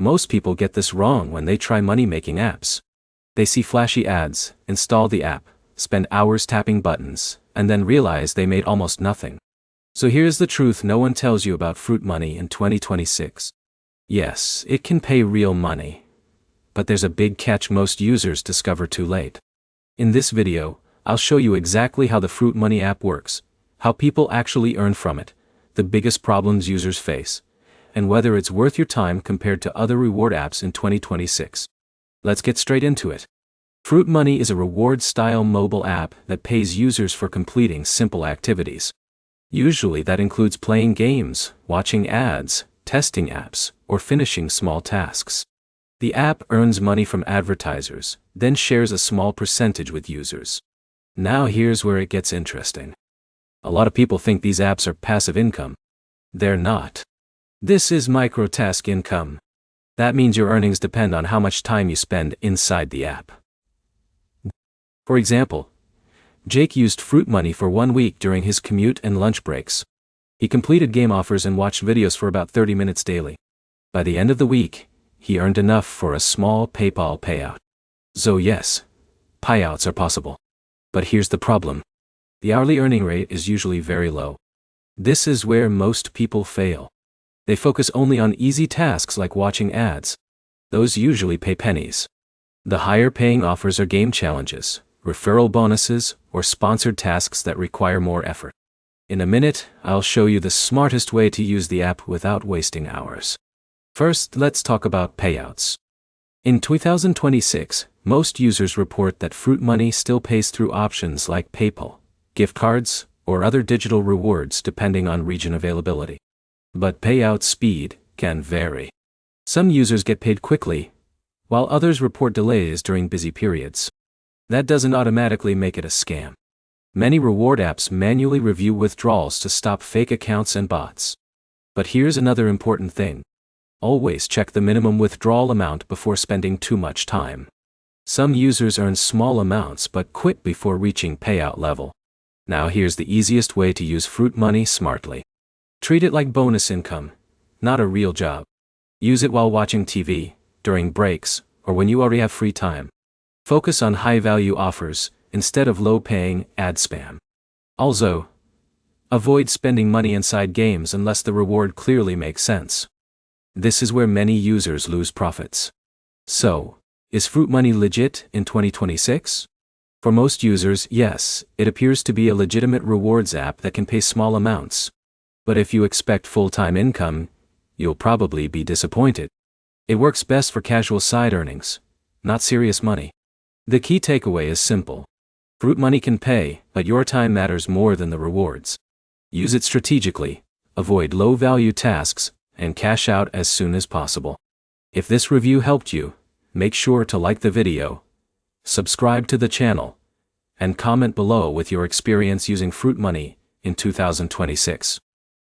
Most people get this wrong when they try money-making apps. They see flashy ads, install the app, spend hours tapping buttons, and then realize they made almost nothing. So here's the truth no one tells you about Fruit Money in 2026. Yes, it can pay real money. But there's a big catch most users discover too late. In this video, I'll show you exactly how the Fruit Money app works, how people actually earn from it, the biggest problems users face, and whether it's worth your time compared to other reward apps in 2026. Let's get straight into it. Fruit Money is a reward-style mobile app that pays users for completing simple activities. Usually that includes playing games, watching ads, testing apps, or finishing small tasks. The app earns money from advertisers, then shares a small percentage with users. Now here's where it gets interesting. A lot of people think these apps are passive income. They're not. This is microtask income. That means your earnings depend on how much time you spend inside the app. For example, Jake used Fruit Money for 1 week during his commute and lunch breaks. He completed game offers and watched videos for about 30 minutes daily. By the end of the week, he earned enough for a small PayPal payout. So yes, payouts are possible. But here's the problem. The hourly earning rate is usually very low. This is where most people fail. They focus only on easy tasks like watching ads. Those usually pay pennies. The higher paying offers are game challenges, referral bonuses, or sponsored tasks that require more effort. In a minute, I'll show you the smartest way to use the app without wasting hours. First, let's talk about payouts. In 2026, most users report that Fruit Money still pays through options like PayPal, gift cards, or other digital rewards depending on region availability. But payout speed can vary. Some users get paid quickly, while others report delays during busy periods. That doesn't automatically make it a scam. Many reward apps manually review withdrawals to stop fake accounts and bots. But here's another important thing. Always check the minimum withdrawal amount before spending too much time. Some users earn small amounts but quit before reaching payout level. Now here's the easiest way to use Fruit Money smartly. Treat it like bonus income, not a real job. Use it while watching TV, during breaks, or when you already have free time. Focus on high-value offers instead of low-paying ad spam. Also, avoid spending money inside games unless the reward clearly makes sense. This is where many users lose profits. So, is Fruit Money legit in 2026? For most users, yes, it appears to be a legitimate rewards app that can pay small amounts. But if you expect full-time income, you'll probably be disappointed. It works best for casual side earnings, not serious money. The key takeaway is simple. Fruit Money can pay, but your time matters more than the rewards. Use it strategically, avoid low-value tasks, and cash out as soon as possible. If this review helped you, make sure to like the video, subscribe to the channel, and comment below with your experience using Fruit Money in 2026.